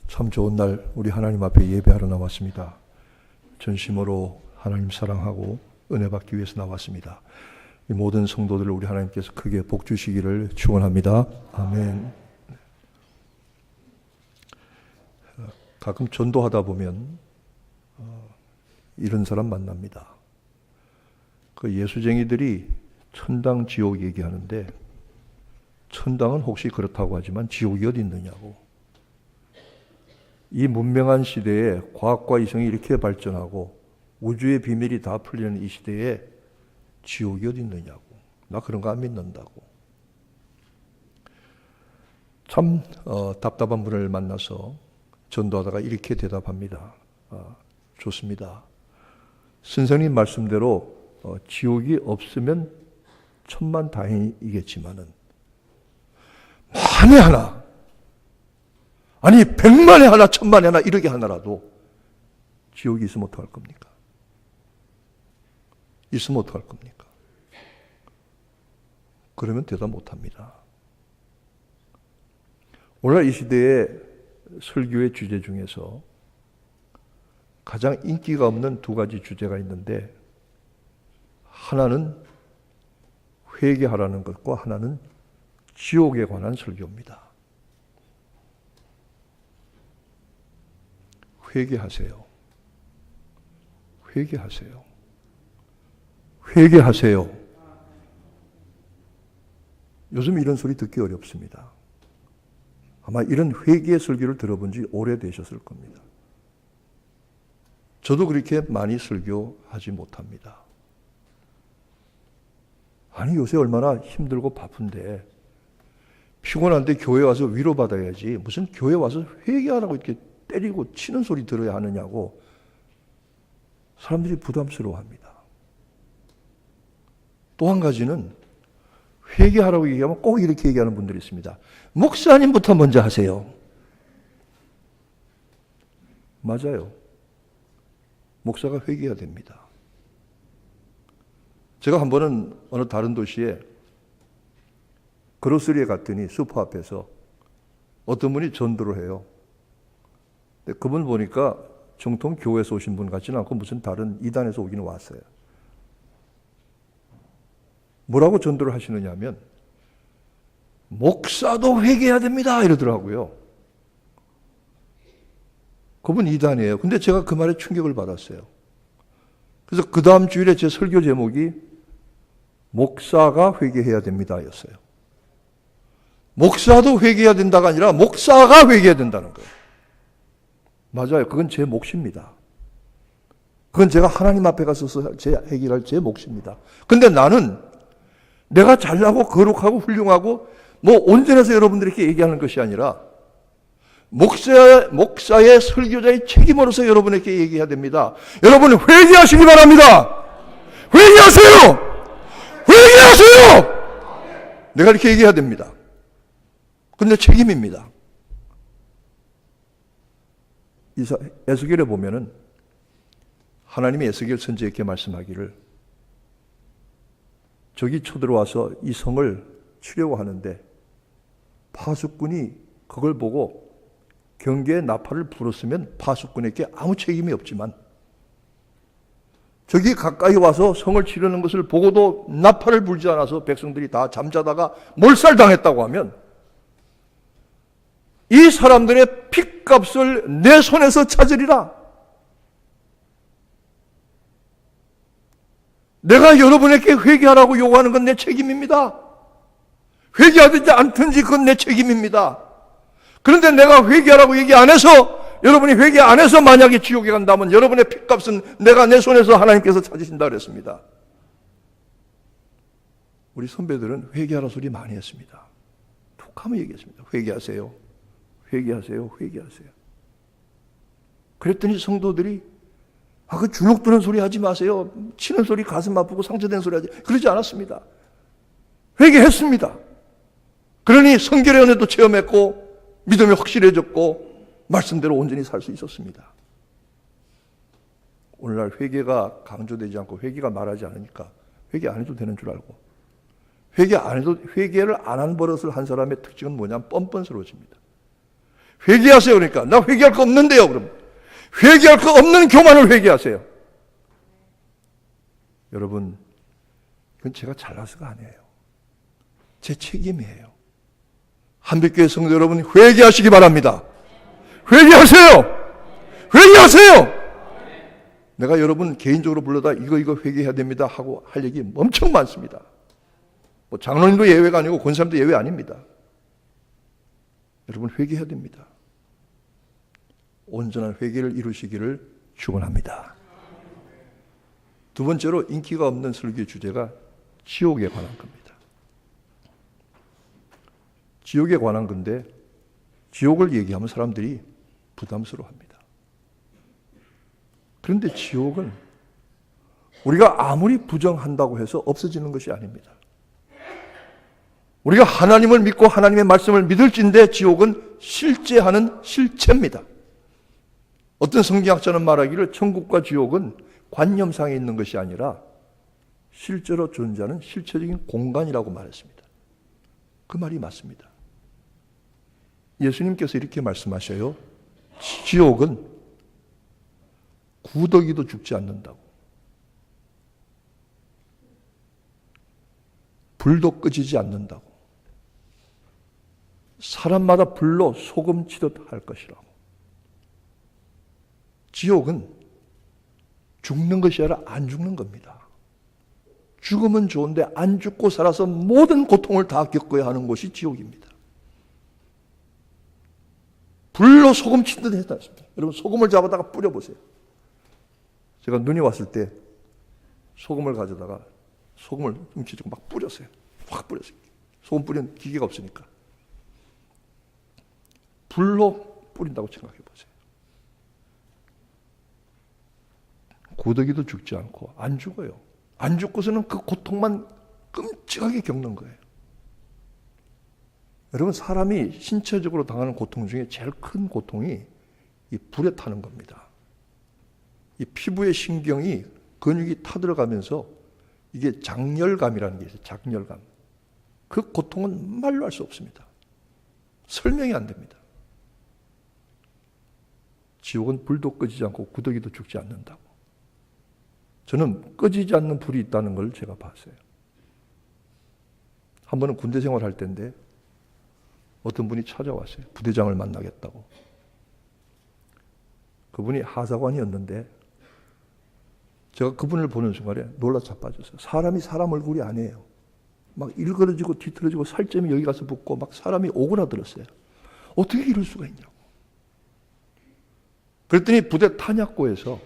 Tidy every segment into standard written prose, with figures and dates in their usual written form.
참 좋은 날 우리 하나님 앞에 예배하러 나왔습니다. 전심으로 하나님 사랑하고 은혜 받기 위해서 나왔습니다. 이 모든 성도들을 우리 하나님께서 크게 복 주시기를 축원합니다. 아멘. 가끔 전도하다 보면 이런 사람 만납니다. 그 예수쟁이들이 천당 지옥 얘기하는데 천당은 혹시 그렇다고 하지만 지옥이 어디 있느냐고. 이 문명한 시대에 과학과 이성이 이렇게 발전하고 우주의 비밀이 다 풀리는 이 시대에 지옥이 어디 있느냐고. 나 그런 거 안 믿는다고. 참 답답한 분을 만나서 전도하다가 이렇게 대답합니다. 좋습니다. 선생님 말씀대로 지옥이 없으면 천만다행이겠지만은 만에 하나, 아니 100만에 하나, 1000만에 하나 이렇게 하나라도 지옥이 있으면 어떡할 겁니까? 있으면 어떡할 겁니까? 그러면 대답 못합니다. 오늘 이 시대의 설교의 주제 중에서 가장 인기가 없는 두 가지 주제가 있는데, 하나는 회개하라는 것과 하나는 지옥에 관한 설교입니다. 회개하세요. 회개하세요. 회개하세요. 요즘 이런 소리 듣기 어렵습니다. 아마 이런 회개의 설교를 들어본 지 오래되셨을 겁니다. 저도 그렇게 많이 설교하지 못합니다. 아니 요새 얼마나 힘들고 바쁜데 피곤한데 교회 와서 위로받아야지 무슨 교회 와서 회개하라고 이렇게 때리고 치는 소리 들어야 하느냐고 사람들이 부담스러워합니다. 또 한 가지는 회개하라고 얘기하면 꼭 이렇게 얘기하는 분들이 있습니다. 목사님부터 먼저 하세요. 맞아요. 목사가 회개해야 됩니다. 제가 한 번은 어느 다른 도시에 그로스리에 갔더니 슈퍼 앞에서 어떤 분이 전도를 해요. 근데 그분 보니까 정통 교회에서 오신 분 같지는 않고 무슨 다른 이단에서 오기는 왔어요. 뭐라고 전도를 하시느냐 하면 목사도 회개해야 됩니다 이러더라고요. 그분 이단이에요. 근데 제가 그 말에 충격을 받았어요. 그래서 그 다음 주일에 제 설교 제목이 목사가 회개해야 됩니다 였어요. 목사도 회개해야 된다가 아니라 목사가 회개해야 된다는 거예요. 맞아요. 그건 제 몫입니다. 그건 제가 하나님 앞에 가서 해결할 제 몫입니다. 근데 나는 내가 잘나고 거룩하고 훌륭하고 뭐 온전해서 여러분들에게 얘기하는 것이 아니라 목사의 설교자의 책임으로서 여러분에게 얘기해야 됩니다. 여러분 회개하시기 바랍니다. 회개하세요. 회개하세요. 내가 이렇게 얘기해야 됩니다. 근데 책임입니다. 에스겔에 보면은 하나님이 에스겔 선지자에게 말씀하기를 적이 쳐들어와서 이 성을 치려고 하는데 파수꾼이 그걸 보고 경계의 나팔을 불었으면 파수꾼에게 아무 책임이 없지만 적이 가까이 와서 성을 치려는 것을 보고도 나팔을 불지 않아서 백성들이 다 잠자다가 몰살당했다고 하면 이 사람들의 핏값을 내 손에서 찾으리라. 내가 여러분에게 회개하라고 요구하는 건 내 책임입니다. 회개하든지 않든지 그건 내 책임입니다. 그런데 내가 회개하라고 얘기 안 해서 여러분이 회개 안 해서 만약에 지옥에 간다면 여러분의 핏값은 내가 내 손에서 하나님께서 찾으신다 그랬습니다. 우리 선배들은 회개하라 소리 많이 했습니다. 툭하면 얘기했습니다. 회개하세요. 회개하세요. 회개하세요. 그랬더니 성도들이 그 주눅 드는 소리 하지 마세요. 치는 소리 가슴 아프고 상처된 소리 하지. 그러지 않았습니다. 회개했습니다. 그러니 성결의 은혜도 체험했고 믿음이 확실해졌고 말씀대로 온전히 살 수 있었습니다. 오늘날 회개가 강조되지 않고 회개가 말하지 않으니까 회개 안 해도 되는 줄 알고 회개를 안 한 버릇을 한 사람의 특징은 뭐냐면 뻔뻔스러워집니다. 회개하세요. 그러니까 나 회개할 거 없는데요. 그럼 회개할 거 없는 교만을 회개하세요. 여러분, 그건 제가 잘나서가 아니에요. 제 책임이에요. 한빛교회 성도 여러분, 회개하시기 바랍니다. 회개하세요. 회개하세요. 내가 여러분 개인적으로 불러다 이거 회개해야 됩니다 하고 할 얘기 엄청 많습니다. 뭐 장로님도 예외가 아니고 권사님도 예외 아닙니다. 여러분 회개해야 됩니다. 온전한 회개를 이루시기를 축원합니다. 두 번째로 인기가 없는 설교의 주제가 지옥에 관한 겁니다. 지옥에 관한 건데 지옥을 얘기하면 사람들이 부담스러워합니다. 그런데 지옥은 우리가 아무리 부정한다고 해서 없어지는 것이 아닙니다. 우리가 하나님을 믿고 하나님의 말씀을 믿을진데 지옥은 실제하는 실체입니다. 어떤 성경학자는 말하기를 천국과 지옥은 관념상에 있는 것이 아니라 실제로 존재하는 실체적인 공간이라고 말했습니다. 그 말이 맞습니다. 예수님께서 이렇게 말씀하셔요. 지옥은 구더기도 죽지 않는다고. 불도 꺼지지 않는다고. 사람마다 불로 소금 치듯 할 것이라고. 지옥은 죽는 것이 아니라 안 죽는 겁니다. 죽으면 좋은데 안 죽고 살아서 모든 고통을 다 겪어야 하는 곳이 지옥입니다. 불로 소금 치듯 했다 했습니다. 여러분 소금을 잡아다가 뿌려보세요. 제가 눈이 왔을 때 소금을 가져다가 소금을 훔치고 막 뿌렸어요. 확 뿌렸어요. 소금 뿌리는 기계가 없으니까. 불로 뿌린다고 생각해 보세요. 고더기도 죽지 않고 안 죽어요. 안 죽고서는 그 고통만 끔찍하게 겪는 거예요. 여러분 사람이 신체적으로 당하는 고통 중에 제일 큰 고통이 이 불에 타는 겁니다. 이 피부의 신경이 근육이 타들어가면서 이게 장렬감이라는 게 있어요. 장렬감. 그 고통은 말로 할 수 없습니다. 설명이 안 됩니다. 지옥은 불도 꺼지지 않고 구더기도 죽지 않는다고. 저는 꺼지지 않는 불이 있다는 걸 제가 봤어요. 한 번은 군대 생활할 때인데 어떤 분이 찾아왔어요. 부대장을 만나겠다고. 그분이 하사관이었는데 제가 그분을 보는 순간에 놀라 자빠졌어요. 사람이 사람 얼굴이 아니에요. 막 일그러지고 뒤틀어지고 살점이 여기 가서 붙고 막 사람이 오그라들었어요. 어떻게 이럴 수가 있냐고. 그랬더니 부대 탄약고에서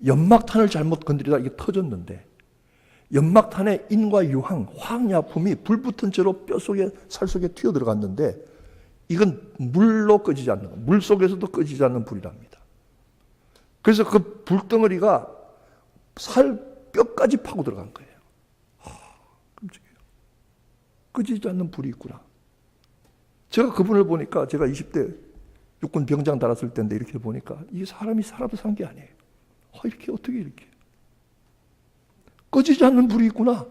연막탄을 잘못 건드리다 이게 터졌는데 연막탄의 인과 유황, 황야품이 불 붙은 채로 뼈 속에 살 속에 튀어 들어갔는데 이건 물로 꺼지지 않는 거예요. 물 속에서도 꺼지지 않는 불이랍니다. 그래서 그 불덩어리가 살 뼈까지 파고 들어간 거예요. 끔찍해요. 꺼지지 않는 불이 있구나. 제가 그분을 보니까 제가 20대 육군 병장 달았을 때인데 이렇게 보니까 이 사람이 살아도 산 게 아니에요. 이렇게 어떻게 이렇게 꺼지지 않는 불이 있구나.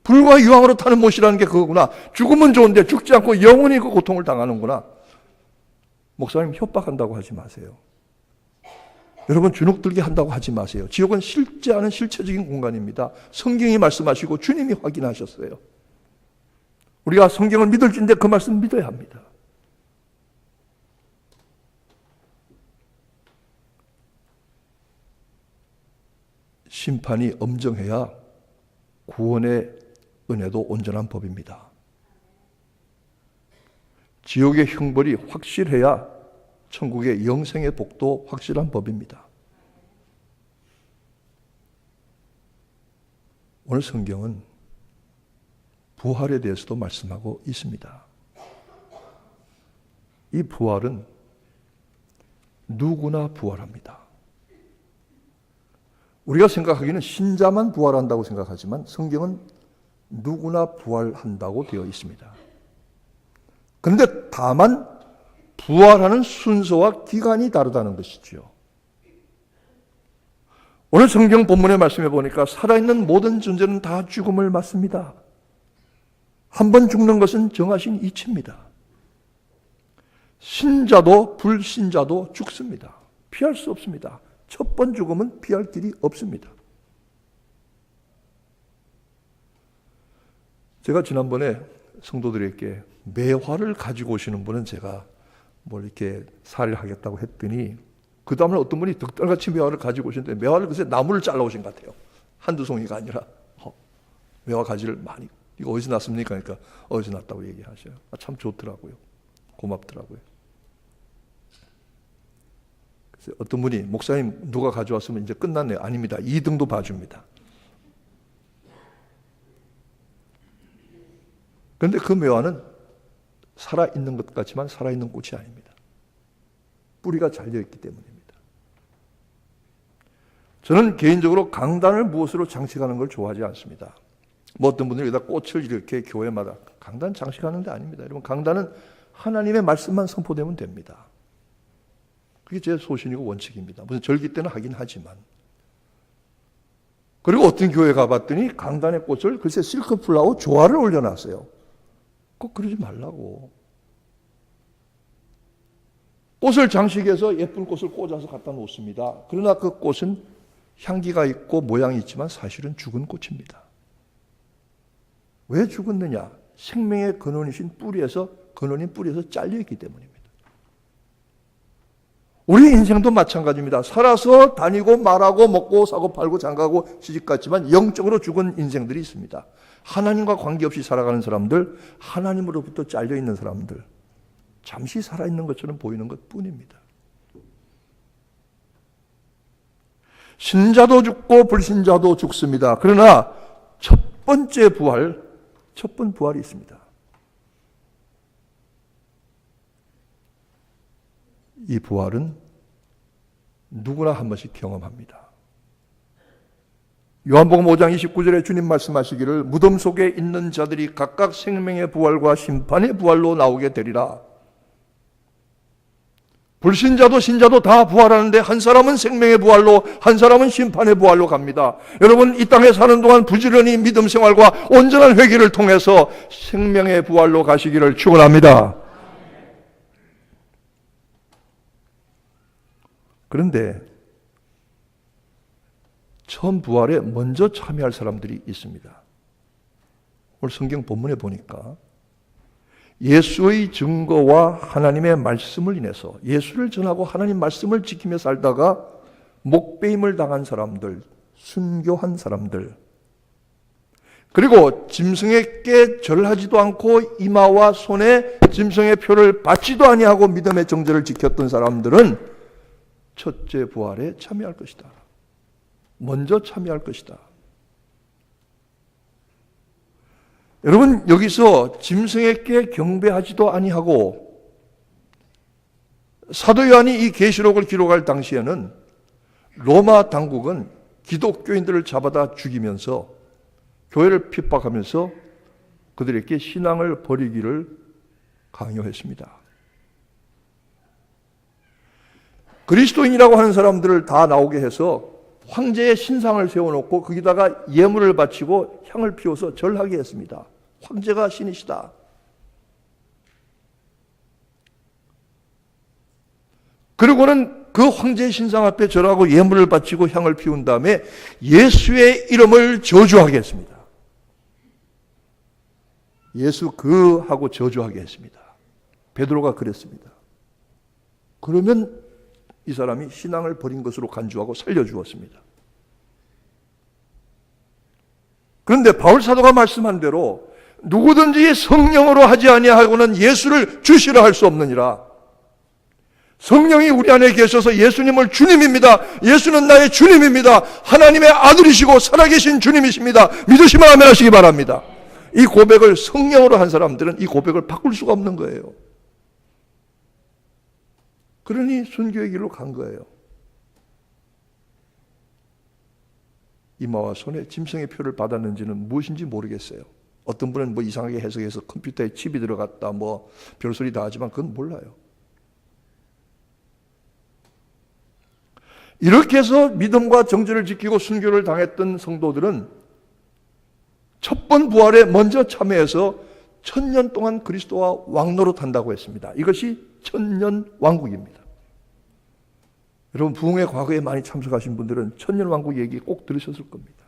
불과 유황으로 타는 못이라는 게 그거구나. 죽으면 좋은데 죽지 않고 영원히 그 고통을 당하는구나. 목사님 협박한다고 하지 마세요. 여러분 주눅들게 한다고 하지 마세요. 지옥은 실제하는 실체적인 공간입니다. 성경이 말씀하시고 주님이 확인하셨어요. 우리가 성경을 믿을진데 그 말씀 믿어야 합니다. 심판이 엄정해야 구원의 은혜도 온전한 법입니다. 지옥의 형벌이 확실해야 천국의 영생의 복도 확실한 법입니다. 오늘 성경은 부활에 대해서도 말씀하고 있습니다. 이 부활은 누구나 부활합니다. 우리가 생각하기는 신자만 부활한다고 생각하지만 성경은 누구나 부활한다고 되어 있습니다. 그런데 다만 부활하는 순서와 기간이 다르다는 것이죠. 오늘 성경 본문의 말씀에 보니까 살아있는 모든 존재는 다 죽음을 맞습니다. 한 번 죽는 것은 정하신 이치입니다. 신자도 불신자도 죽습니다. 피할 수 없습니다. 첫 번 죽음은 피할 길이 없습니다. 제가 지난번에 성도들에게 매화를 가지고 오시는 분은 제가 뭘 이렇게 살해를 하겠다고 했더니 그 다음날 어떤 분이 득달같이 매화를 가지고 오시는데 매화를 글쎄 나무를 잘라오신 것 같아요. 한두 송이가 아니라 매화 가지를 많이. 이거 어디서 났습니까? 그러니까 어디서 났다고 얘기하셔요. 참 좋더라고요. 고맙더라고요. 그래서 어떤 분이 목사님 누가 가져왔으면 이제 끝났네요. 아닙니다. 2등도 봐줍니다. 그런데 그 매화는 살아있는 것 같지만 살아있는 꽃이 아닙니다. 뿌리가 잘려있기 때문입니다. 저는 개인적으로 강단을 무엇으로 장식하는 걸 좋아하지 않습니다. 뭐 어떤 분들이 여기다 꽃을 이렇게 교회마다 강단 장식하는 게 아닙니다. 여러분, 강단은 하나님의 말씀만 선포되면 됩니다. 그게 제 소신이고 원칙입니다. 무슨 절기 때는 하긴 하지만. 그리고 어떤 교회 가봤더니 강단의 꽃을 글쎄 실크플라워 조화를 올려놨어요. 꼭 그러지 말라고. 꽃을 장식해서 예쁜 꽃을 꽂아서 갖다 놓습니다. 그러나 그 꽃은 향기가 있고 모양이 있지만 사실은 죽은 꽃입니다. 왜 죽었느냐? 생명의 근원이신 뿌리에서, 근원인 뿌리에서 잘려있기 때문입니다. 우리 인생도 마찬가지입니다. 살아서 다니고 말하고 먹고 사고 팔고 장가고 시집갔지만 영적으로 죽은 인생들이 있습니다. 하나님과 관계없이 살아가는 사람들, 하나님으로부터 잘려있는 사람들, 잠시 살아있는 것처럼 보이는 것 뿐입니다. 신자도 죽고 불신자도 죽습니다. 그러나 첫 번째 부활, 첫 번 부활이 있습니다. 이 부활은 누구나 한 번씩 경험합니다. 요한복음 5장 29절에 주님 말씀하시기를 무덤 속에 있는 자들이 각각 생명의 부활과 심판의 부활로 나오게 되리라. 불신자도 신자도 다 부활하는데 한 사람은 생명의 부활로, 한 사람은 심판의 부활로 갑니다. 여러분, 이 땅에 사는 동안 부지런히 믿음 생활과 온전한 회개를 통해서 생명의 부활로 가시기를 축원합니다. 그런데 처음 부활에 먼저 참여할 사람들이 있습니다. 오늘 성경 본문에 보니까 예수의 증거와 하나님의 말씀을 인해서 예수를 전하고 하나님 말씀을 지키며 살다가 목배임을 당한 사람들, 순교한 사람들, 그리고 짐승에게 절하지도 않고 이마와 손에 짐승의 표를 받지도 아니하고 믿음의 정절을 지켰던 사람들은 첫째 부활에 참여할 것이다. 먼저 참여할 것이다. 여러분, 여기서 짐승에게 경배하지도 아니하고, 사도 요한이 이 계시록을 기록할 당시에는 로마 당국은 기독교인들을 잡아다 죽이면서 교회를 핍박하면서 그들에게 신앙을 버리기를 강요했습니다. 그리스도인이라고 하는 사람들을 다 나오게 해서 황제의 신상을 세워놓고 거기다가 예물을 바치고 향을 피워서 절하게 했습니다. 황제가 신이시다. 그리고는 그 황제의 신상 앞에 절하고 예물을 바치고 향을 피운 다음에 예수의 이름을 저주하게 했습니다. 예수 그 하고 저주하게 했습니다. 베드로가 그랬습니다. 그러면 이 사람이 신앙을 버린 것으로 간주하고 살려주었습니다. 그런데 바울 사도가 말씀한 대로 누구든지 성령으로 하지 아니하고는 예수를 주시라 할 수 없느니라. 성령이 우리 안에 계셔서 예수님을 주님입니다. 예수는 나의 주님입니다. 하나님의 아들이시고 살아계신 주님이십니다. 믿으시면 아멘 하시기 바랍니다. 이 고백을 성령으로 한 사람들은 이 고백을 바꿀 수가 없는 거예요. 그러니 순교의 길로 간 거예요. 이마와 손에 짐승의 표를 받았는지는 무엇인지 모르겠어요. 어떤 분은 뭐 이상하게 해석해서 컴퓨터에 칩이 들어갔다 뭐 별소리 다 하지만 그건 몰라요. 이렇게 해서 믿음과 정죄를 지키고 순교를 당했던 성도들은 첫 번 부활에 먼저 참여해서 1000년 동안 그리스도와 왕노릇한다고 했습니다. 이것이 천년 왕국입니다. 여러분 부흥회 과거에 많이 참석하신 분들은 천년 왕국 얘기 꼭 들으셨을 겁니다.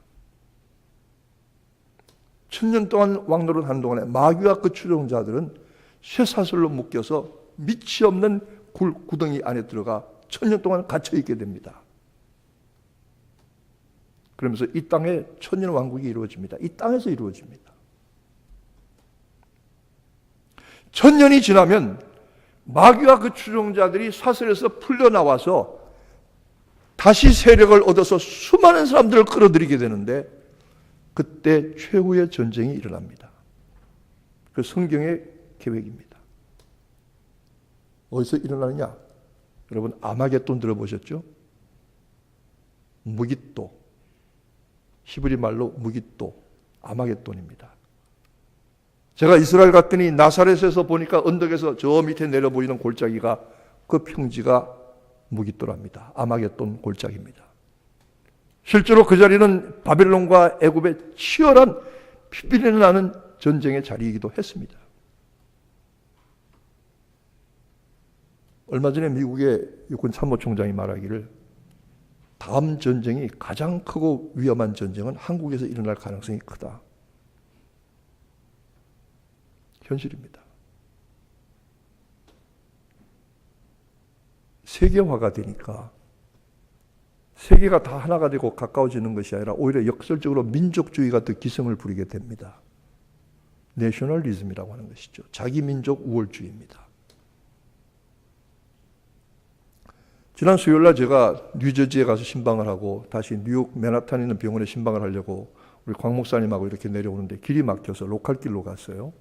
천년 동안 왕노릇 하는 동안에 마귀와 그 추종자들은 쇠사슬로 묶여서 밑이 없는 구덩이 안에 들어가 천년 동안 갇혀 있게 됩니다. 그러면서 이 땅에 천년 왕국이 이루어집니다. 이 땅에서 이루어집니다. 천년이 지나면 마귀와 그 추종자들이 사슬에서 풀려나와서 다시 세력을 얻어서 수많은 사람들을 끌어들이게 되는데 그때 최후의 전쟁이 일어납니다. 그 성경의 계획입니다. 어디서 일어나느냐? 여러분 아마겟돈 들어보셨죠? 무깃도, 히브리 말로 무깃도, 아마겟돈입니다. 제가 이스라엘 갔더니 나사렛에서 보니까 언덕에서 저 밑에 내려 보이는 골짜기가 그 평지가 무깃도랍니다. 아마겟돈 골짜기입니다. 실제로 그 자리는 바벨론과 애굽의 치열한 피비린내 나는 전쟁의 자리이기도 했습니다. 얼마 전에 미국의 육군 참모총장이 말하기를 다음 전쟁이 가장 크고 위험한 전쟁은 한국에서 일어날 가능성이 크다. 현실입니다. 세계화가 되니까 세계가 다 하나가 되고 가까워지는 것이 아니라 오히려 역설적으로 민족주의가 더 기승을 부리게 됩니다. 내셔널리즘이라고 하는 것이죠. 자기민족 우월주의입니다. 지난 수요일날 제가 뉴저지에 가서 신방을 하고 다시 뉴욕 맨하탄에 있는 병원에 신방을 하려고 우리 광 목사님하고 이렇게 내려오는데 길이 막혀서 로컬길로 갔어요.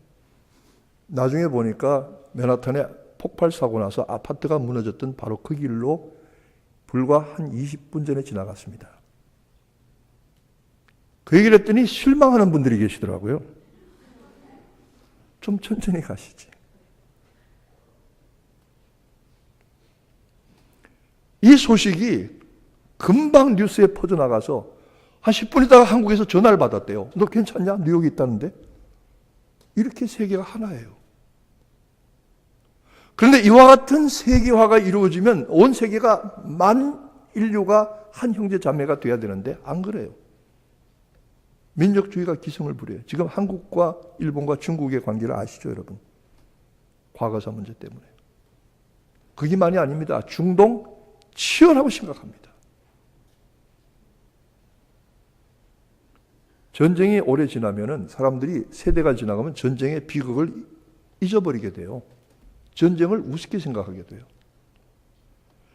나중에 보니까 맨하탄에 폭발 사고 나서 아파트가 무너졌던 바로 그 길로 불과 한 20분 전에 지나갔습니다. 그 얘기를 했더니 실망하는 분들이 계시더라고요. 좀 천천히 가시지. 이 소식이 금방 뉴스에 퍼져나가서 한 10분 있다가 한국에서 전화를 받았대요. 너 괜찮냐? 뉴욕에 있다는데? 이렇게 세계가 하나예요. 그런데 이와 같은 세계화가 이루어지면 온 세계가 만 인류가 한 형제 자매가 돼야 되는데 안 그래요. 민족주의가 기승을 부려요. 지금 한국과 일본과 중국의 관계를 아시죠, 여러분? 과거사 문제 때문에. 그게만이 아닙니다. 중동 치열하고 심각합니다. 전쟁이 오래 지나면은 사람들이 세대가 지나가면 전쟁의 비극을 잊어버리게 돼요. 전쟁을 우습게 생각하게 돼요.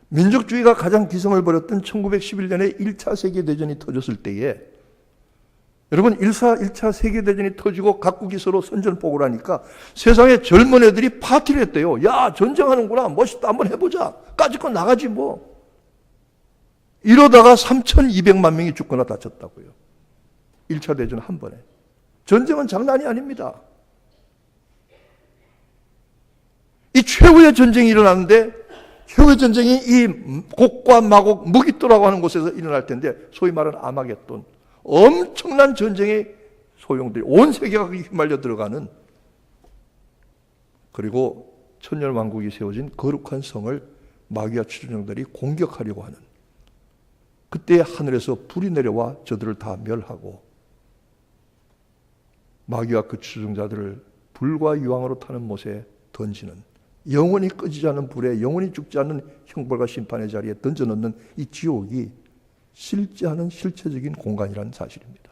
민족주의가 가장 기승을 부렸던 1911년에 1차 세계대전이 터졌을 때에 여러분 1차 세계대전이 터지고 각국이 서로 선전포고를 하니까 세상에 젊은 애들이 파티를 했대요. 야 전쟁하는구나 멋있다 한번 해보자. 까짓 건 나가지 뭐. 이러다가 3,200만 명이 죽거나 다쳤다고요. 1차 대전 한 번에. 전쟁은 장난이 아닙니다. 이 최후의 전쟁이 일어나는데 최후의 전쟁이 이 곡과 마곡 무깃도라고 하는 곳에서 일어날 텐데 소위 말하는 아마겟돈 엄청난 전쟁의 소용들이 온 세계가 휘말려 들어가는 그리고 천년왕국이 세워진 거룩한 성을 마귀와 추종자들이 공격하려고 하는 그때 하늘에서 불이 내려와 저들을 다 멸하고 마귀와 그 추종자들을 불과 유황으로 타는 못에 던지는 영원히 꺼지지 않는 불에 영원히 죽지 않는 형벌과 심판의 자리에 던져놓는 이 지옥이 실제하는 실체적인 공간이라는 사실입니다.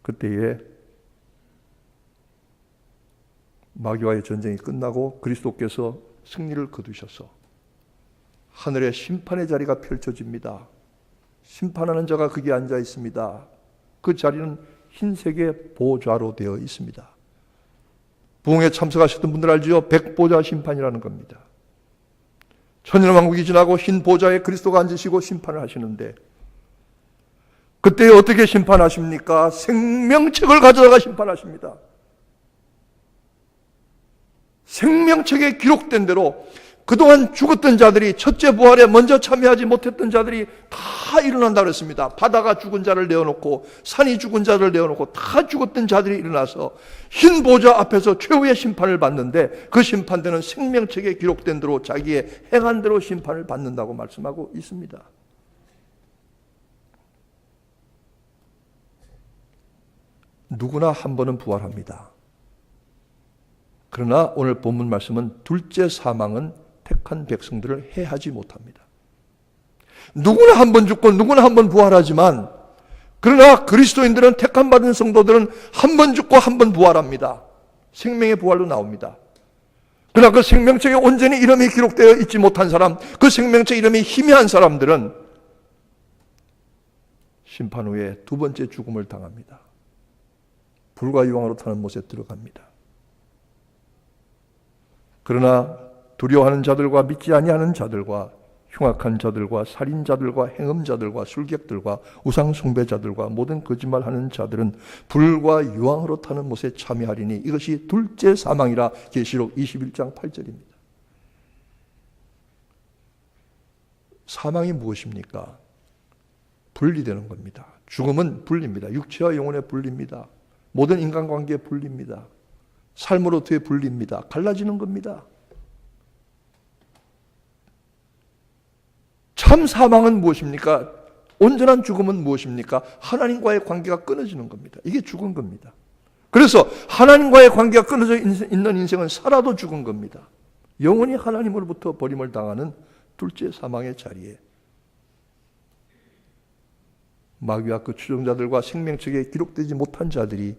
그때에 마귀와의 전쟁이 끝나고 그리스도께서 승리를 거두셔서 하늘에 심판의 자리가 펼쳐집니다. 심판하는 자가 거기에 앉아 있습니다. 그 자리는 흰색의 보좌로 되어 있습니다. 부흥에 참석하셨던 분들 알죠? 백보자 심판이라는 겁니다. 천년왕국이 지나고 흰 보좌에 그리스도가 앉으시고 심판을 하시는데 그때 어떻게 심판하십니까? 생명책을 가져다가 심판하십니다. 생명책에 기록된 대로 그동안 죽었던 자들이 첫째 부활에 먼저 참여하지 못했던 자들이 다 일어난다 그랬습니다. 바다가 죽은 자를 내어놓고 산이 죽은 자를 내어놓고 다 죽었던 자들이 일어나서 흰 보좌 앞에서 최후의 심판을 받는데 그 심판대는 생명책에 기록된 대로 자기의 행한 대로 심판을 받는다고 말씀하고 있습니다. 누구나 한 번은 부활합니다. 그러나 오늘 본문 말씀은 둘째 사망은 택한 백성들을 해하지 못합니다. 누구나 한 번 죽고 누구나 한 번 부활하지만 그러나 그리스도인들은 택한 받은 성도들은 한 번 죽고 한 번 부활합니다. 생명의 부활로 나옵니다. 그러나 그 생명책에 온전히 이름이 기록되어 있지 못한 사람, 그 생명책 이름이 희미한 사람들은 심판 후에 두 번째 죽음을 당합니다. 불과 유황으로 타는 못에 들어갑니다. 그러나 두려워하는 자들과 믿지 아니하는 자들과 흉악한 자들과 살인자들과 행음자들과 술객들과 우상숭배자들과 모든 거짓말하는 자들은 불과 유황으로 타는 못에 참여하리니 이것이 둘째 사망이라 계시록 21장 8절입니다. 사망이 무엇입니까? 분리되는 겁니다. 죽음은 분리입니다. 육체와 영혼의 분리입니다. 모든 인간관계의 분리입니다. 삶으로부터의 분리입니다. 갈라지는 겁니다. 참 사망은 무엇입니까? 온전한 죽음은 무엇입니까? 하나님과의 관계가 끊어지는 겁니다. 이게 죽은 겁니다. 그래서 하나님과의 관계가 끊어져 있는 인생은 살아도 죽은 겁니다. 영원히 하나님으로부터 버림을 당하는 둘째 사망의 자리에 마귀와 그 추종자들과 생명책에 기록되지 못한 자들이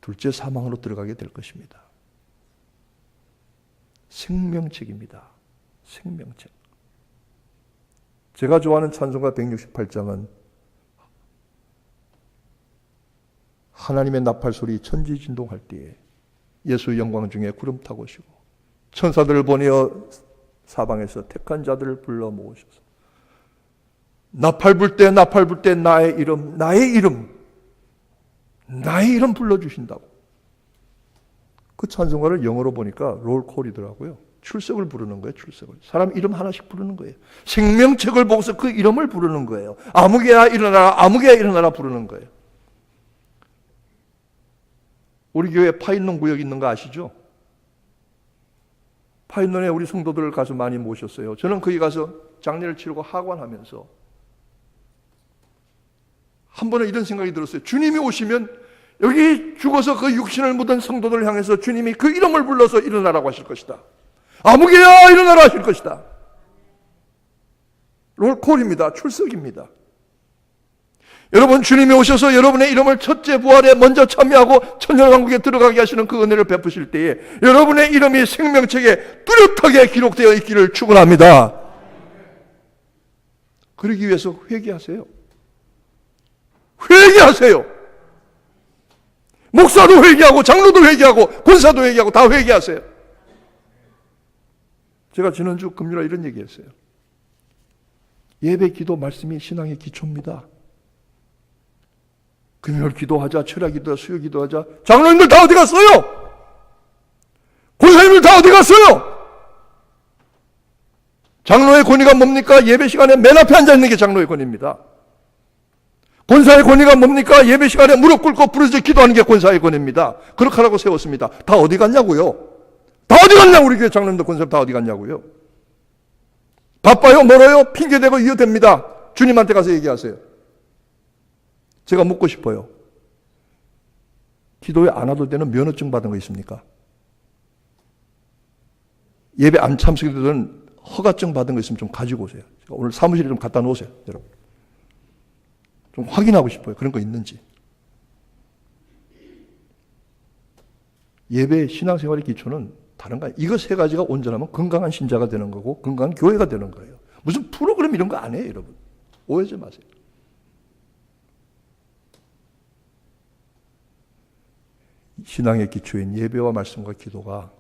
둘째 사망으로 들어가게 될 것입니다. 생명책입니다. 생명책. 제가 좋아하는 찬송가 168장은 하나님의 나팔 소리 천지진동할 때에 예수의 영광 중에 구름 타고 오시고 천사들을 보내어 사방에서 택한 자들을 불러 모으셔서 나팔 불 때 나의 이름 불러주신다고. 그 찬송가를 영어로 보니까 롤콜이더라고요. 출석을 부르는 거예요. 출석을. 사람 이름 하나씩 부르는 거예요. 생명책을 보고서 그 이름을 부르는 거예요. 아무개야 일어나라, 아무개야 일어나라 부르는 거예요. 우리 교회에 파인론 구역 있는 거 아시죠? 파인론에 우리 성도들을 가서 많이 모셨어요. 저는 거기 가서 장례를 치르고 하관하면서 한 번은 이런 생각이 들었어요. 주님이 오시면 여기 죽어서 그 육신을 묻은 성도들을 향해서 주님이 그 이름을 불러서 일어나라고 하실 것이다. 아무개야 일어나라 하실 것이다. 롤콜입니다. 출석입니다. 여러분, 주님이 오셔서 여러분의 이름을 첫째 부활에 먼저 참여하고 천년왕국에 들어가게 하시는 그 은혜를 베푸실 때에 여러분의 이름이 생명책에 뚜렷하게 기록되어 있기를 축원합니다. 그러기 위해서 회개하세요. 회개하세요. 목사도 회개하고 장로도 회개하고 권사도 회개하고 다 회개하세요. 제가 지난주 금요일에 이런 얘기했어요. 예배 기도 말씀이 신앙의 기초입니다. 금요일 기도하자, 철야 기도하자, 수요 기도하자. 장로님들 다 어디 갔어요? 권사님들 다 어디 갔어요? 장로의 권위가 뭡니까? 예배 시간에 맨 앞에 앉아 있는 게 장로의 권위입니다. 권사의 권위가 뭡니까? 예배 시간에 무릎 꿇고 부르짖어 기도하는 게 권사의 권위입니다. 그렇게 하라고 세웠습니다. 다 어디 갔냐고요? 다 어디 갔냐고. 우리 교회 장로님들 권사님 다 어디 갔냐고요? 바빠요? 멀어요? 핑계대고 이어됩니다. 주님한테 가서 얘기하세요. 제가 묻고 싶어요. 기도에 안 와도 되는 면허증 받은 거 있습니까? 예배 안 참석되던 허가증 받은 거 있으면 좀 가지고 오세요. 오늘 사무실에 좀 갖다 놓으세요, 여러분. 좀 확인하고 싶어요. 그런 거 있는지. 예배 신앙생활의 기초는 다른 거예요. 이거 세 가지가 온전하면 건강한 신자가 되는 거고 건강한 교회가 되는 거예요. 무슨 프로그램 이런 거 안 해요, 여러분. 오해하지 마세요. 신앙의 기초인 예배와 말씀과 기도가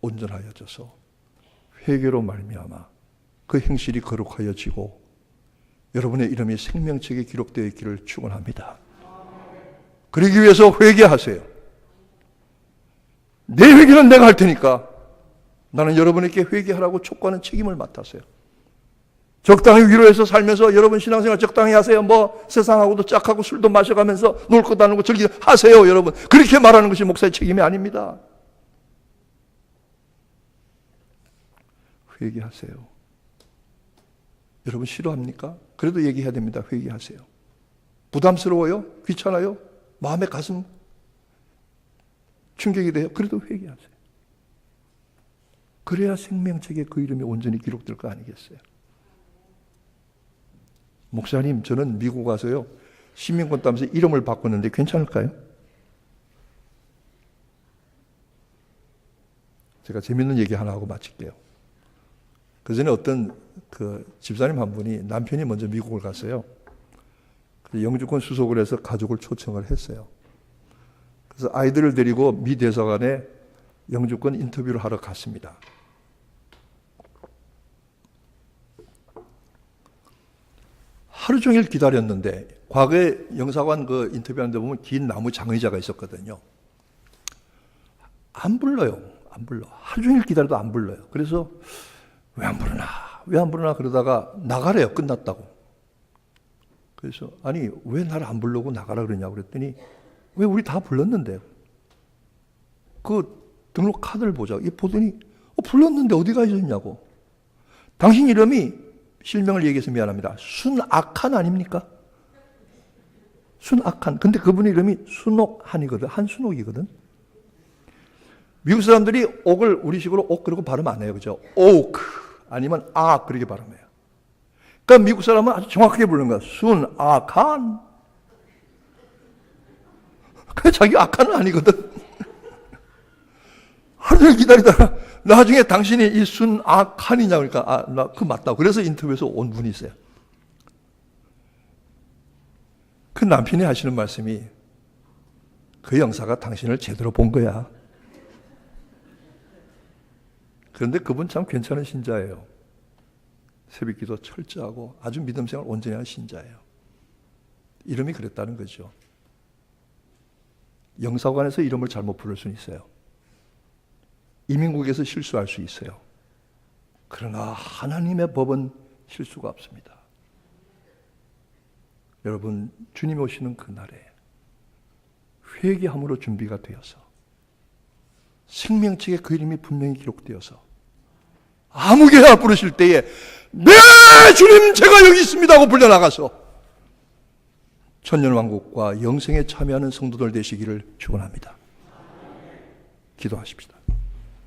온전하여져서 회개로 말미암아 그 행실이 거룩하여지고 여러분의 이름이 생명책에 기록되어 있기를 축원합니다. 그러기 위해서 회개하세요. 내 회개는 내가 할 테니까 나는 여러분에게 회개하라고 촉구하는 책임을 맡았어요. 적당히 위로해서 살면서 여러분 신앙생활 적당히 하세요. 뭐 세상하고도 짝하고 술도 마셔가면서 놀 거 다니고 즐기하세요. 여러분 그렇게 말하는 것이 목사의 책임이 아닙니다. 회개하세요. 여러분 싫어합니까? 그래도 얘기해야 됩니다. 회개하세요. 부담스러워요? 귀찮아요? 마음에 가슴 충격이 돼요? 그래도 회개하세요. 그래야 생명책에 그 이름이 온전히 기록될 거 아니겠어요? 목사님, 저는 미국 가서요, 시민권 따면서 이름을 바꿨는데 괜찮을까요? 제가 재밌는 얘기 하나 하고 마칠게요. 그 전에 어떤 집사님 한 분이 남편이 먼저 미국을 갔어요. 영주권 수속을 해서 가족을 초청을 했어요. 그래서 아이들을 데리고 미 대사관에 영주권 인터뷰를 하러 갔습니다. 하루 종일 기다렸는데 과거에 영사관 그 인터뷰하는 데 보면 긴 나무 장의자가 있었거든요. 안 불러요. 안 불러. 하루 종일 기다려도 안 불러요. 그래서 왜 안 부르나? 왜 안 부르나? 그러다가 나가래요. 끝났다고. 그래서 아니 왜 나를 안 부르고 나가라 그러냐고 그랬더니 왜 우리 다 불렀는데 그 등록 카드를 보자. 이 보더니 불렀는데 어디가 있었냐고. 당신 이름이 실명을 얘기해서 미안합니다. 순악한 아닙니까? 순악한. 근데 그분 이름이 순옥한이거든. 한순옥이거든. 미국 사람들이 옥을 우리식으로 옥 그러고 발음 안 해요. 그죠? 오크 아니면 악 그렇게 발음해요. 그러니까 미국 사람은 아주 정확하게 부르는 거야. 순악한. 그 자기 악한은 아니거든. 하루 종일 기다리다가 나중에 당신이 이 순악한이냐 그러니까 나 그 맞다고. 그래서 인터뷰에서 온 분이 있어요. 그 남편이 하시는 말씀이 그 영사가 당신을 제대로 본 거야. 그런데 그분 참 괜찮은 신자예요. 새벽기도 철저하고 아주 믿음생활 온전히 한 신자예요. 이름이 그랬다는 거죠. 영사관에서 이름을 잘못 부를 수는 있어요. 이민국에서 실수할 수 있어요. 그러나 하나님의 법은 실수가 없습니다. 여러분 주님 오시는 그날에 회개함으로 준비가 되어서 생명책에 그 이름이 분명히 기록되어서 아무개나 부르실 때에 네 주님 제가 여기 있습니다 하고 불려나가서 천년왕국과 영생에 참여하는 성도들 되시기를 축원합니다. 기도하십시다.